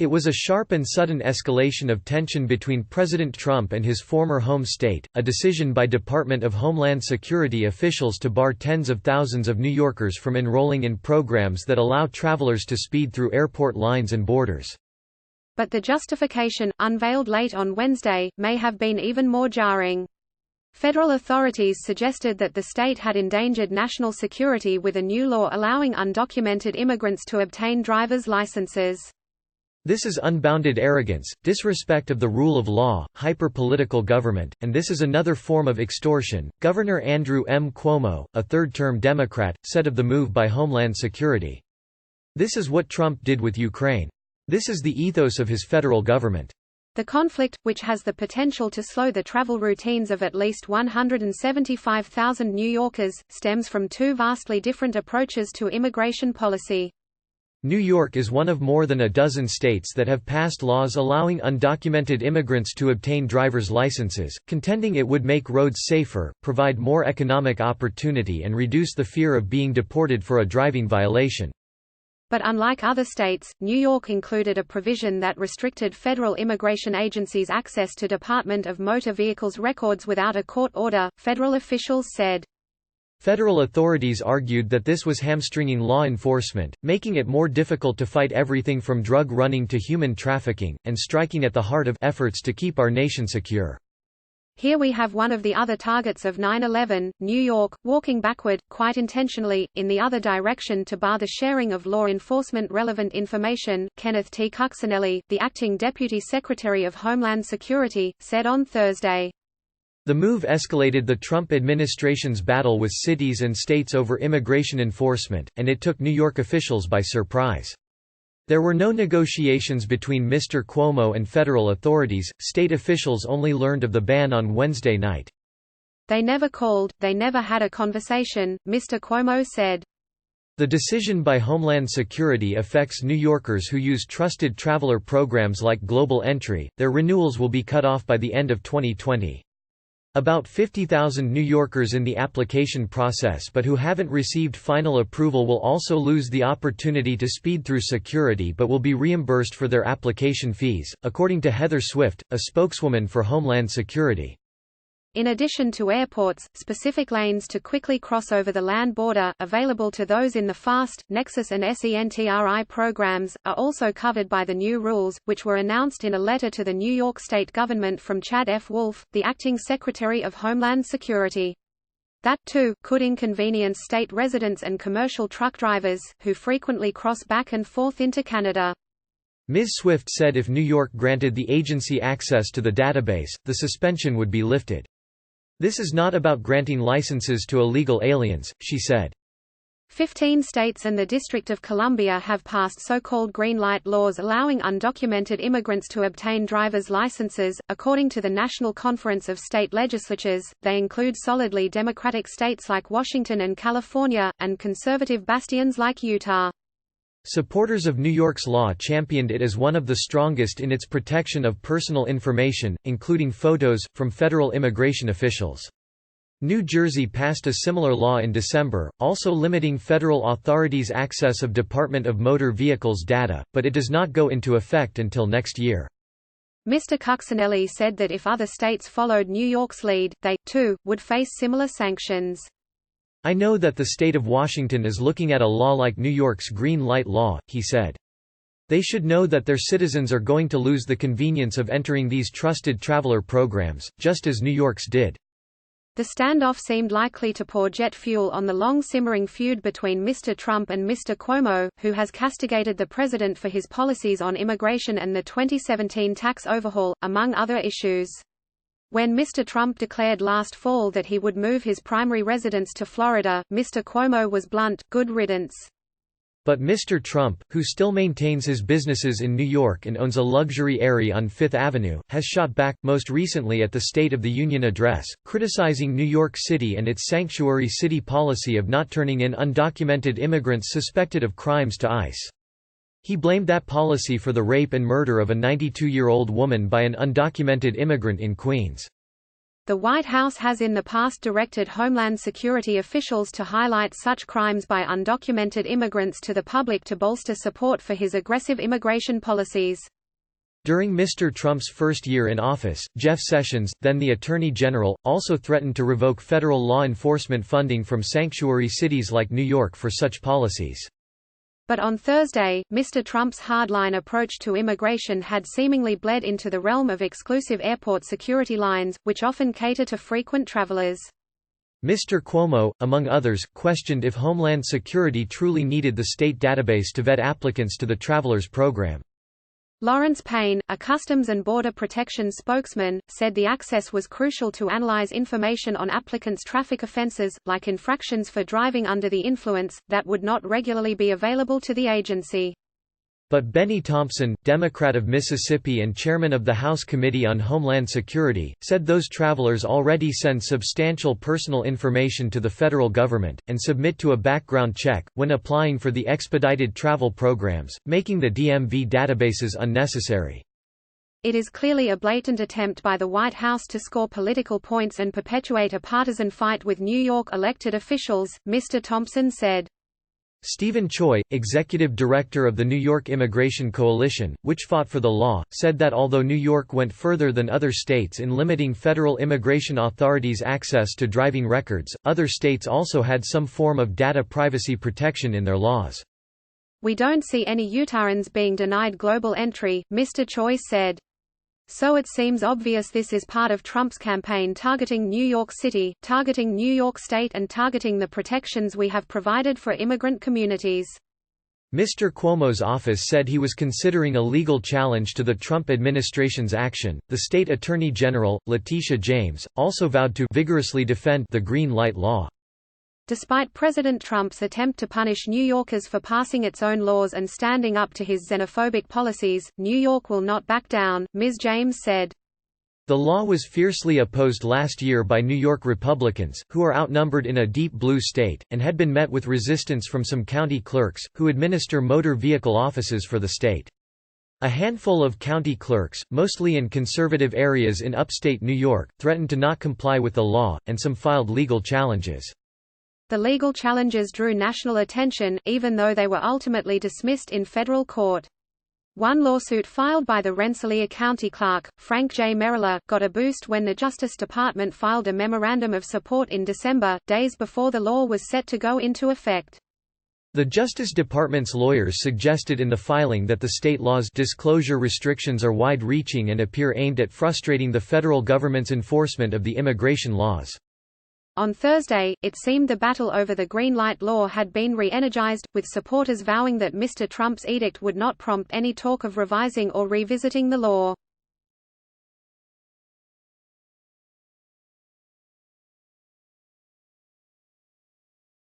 It was a sharp and sudden escalation of tension between President Trump and his former home state, a decision by Department of Homeland Security officials to bar tens of thousands of New Yorkers from enrolling in programs that allow travelers to speed through airport lines and borders. But the justification, unveiled late on Wednesday, may have been even more jarring. Federal authorities suggested that the state had endangered national security with a new law allowing undocumented immigrants to obtain driver's licenses. This is unbounded arrogance, disrespect of the rule of law, hyper-political government, and this is another form of extortion, Governor Andrew M. Cuomo, a third-term Democrat, said of the move by Homeland Security. This is what Trump did with Ukraine. This is the ethos of his federal government. The conflict, which has the potential to slow the travel routines of at least 175,000 New Yorkers, stems from two vastly different approaches to immigration policy. New York is one of more than a dozen states that have passed laws allowing undocumented immigrants to obtain driver's licenses, contending it would make roads safer, provide more economic opportunity and reduce the fear of being deported for a driving violation. But unlike other states, New York included a provision that restricted federal immigration agencies' access to Department of Motor Vehicles records without a court order, federal officials said. Federal authorities argued that this was hamstringing law enforcement, making it more difficult to fight everything from drug running to human trafficking, and striking at the heart of efforts to keep our nation secure. Here we have one of the other targets of 9/11, New York, walking backward, quite intentionally, in the other direction to bar the sharing of law enforcement relevant information, Kenneth T. Cuccinelli, the acting Deputy Secretary of Homeland Security, said on Thursday. The move escalated the Trump administration's battle with cities and states over immigration enforcement, and it took New York officials by surprise. There were no negotiations between Mr. Cuomo and federal authorities, state officials only learned of the ban on Wednesday night. They never called, they never had a conversation, Mr. Cuomo said. The decision by Homeland Security affects New Yorkers who use trusted traveler programs like Global Entry. Their renewals will be cut off by the end of 2020. About 50,000 New Yorkers in the application process but who haven't received final approval will also lose the opportunity to speed through security but will be reimbursed for their application fees, according to Heather Swift, a spokeswoman for Homeland Security. In addition to airports, specific lanes to quickly cross over the land border, available to those in the FAST, Nexus and SENTRI programs, are also covered by the new rules, which were announced in a letter to the New York State government from Chad F. Wolf, the acting Secretary of Homeland Security. That, too, could inconvenience state residents and commercial truck drivers, who frequently cross back and forth into Canada. Ms. Swift said if New York granted the agency access to the database, the suspension would be lifted. This is not about granting licenses to illegal aliens, she said. 15 states and the District of Columbia have passed so-called green light laws allowing undocumented immigrants to obtain driver's licenses. According to the National Conference of State Legislatures, they include solidly Democratic states like Washington and California, and conservative bastions like Utah. Supporters of New York's law championed it as one of the strongest in its protection of personal information, including photos, from federal immigration officials. New Jersey passed a similar law in December, also limiting federal authorities' access of Department of Motor Vehicles data, but it does not go into effect until next year. Mr. Cuccinelli said that if other states followed New York's lead, they, too, would face similar sanctions. I know that the state of Washington is looking at a law like New York's green light law, he said. They should know that their citizens are going to lose the convenience of entering these trusted traveler programs, just as New York's did. The standoff seemed likely to pour jet fuel on the long-simmering feud between Mr. Trump and Mr. Cuomo, who has castigated the president for his policies on immigration and the 2017 tax overhaul, among other issues. When Mr. Trump declared last fall that he would move his primary residence to Florida, Mr. Cuomo was blunt, good riddance. But Mr. Trump, who still maintains his businesses in New York and owns a luxury area on Fifth Avenue, has shot back, most recently at the State of the Union address, criticizing New York City and its sanctuary city policy of not turning in undocumented immigrants suspected of crimes to ICE. He blamed that policy for the rape and murder of a 92-year-old woman by an undocumented immigrant in Queens. The White House has in the past directed Homeland Security officials to highlight such crimes by undocumented immigrants to the public to bolster support for his aggressive immigration policies. During Mr. Trump's first year in office, Jeff Sessions, then the Attorney General, also threatened to revoke federal law enforcement funding from sanctuary cities like New York for such policies. But on Thursday, Mr. Trump's hardline approach to immigration had seemingly bled into the realm of exclusive airport security lines, which often cater to frequent travelers. Mr. Cuomo, among others, questioned if Homeland Security truly needed the state database to vet applicants to the Travelers Program. Lawrence Payne, a Customs and Border Protection spokesman, said the access was crucial to analyze information on applicants' traffic offenses, like infractions for driving under the influence, that would not regularly be available to the agency. But Benny Thompson, Democrat of Mississippi and chairman of the House Committee on Homeland Security, said those travelers already send substantial personal information to the federal government, and submit to a background check, when applying for the expedited travel programs, making the DMV databases unnecessary. It is clearly a blatant attempt by the White House to score political points and perpetuate a partisan fight with New York elected officials, Mr. Thompson said. Stephen Choi, executive director of the New York Immigration Coalition, which fought for the law, said that although New York went further than other states in limiting federal immigration authorities' access to driving records, other states also had some form of data privacy protection in their laws. We don't see any Utahns being denied global entry, Mr. Choi said. So it seems obvious this is part of Trump's campaign targeting New York City, targeting New York State and targeting the protections we have provided for immigrant communities. Mr. Cuomo's office said he was considering a legal challenge to the Trump administration's action. The state attorney general, Letitia James, also vowed to vigorously defend the green light law. Despite President Trump's attempt to punish New Yorkers for passing its own laws and standing up to his xenophobic policies, New York will not back down, Ms. James said. The law was fiercely opposed last year by New York Republicans, who are outnumbered in a deep blue state, and had been met with resistance from some county clerks, who administer motor vehicle offices for the state. A handful of county clerks, mostly in conservative areas in upstate New York, threatened to not comply with the law, and some filed legal challenges. The legal challenges drew national attention, even though they were ultimately dismissed in federal court. One lawsuit filed by the Rensselaer County Clerk, Frank J. Merriler, got a boost when the Justice Department filed a memorandum of support in December, days before the law was set to go into effect. The Justice Department's lawyers suggested in the filing that the state law's disclosure restrictions are wide-reaching and appear aimed at frustrating the federal government's enforcement of the immigration laws. On Thursday, it seemed the battle over the green light law had been re-energized, with supporters vowing that Mr. Trump's edict would not prompt any talk of revising or revisiting the law.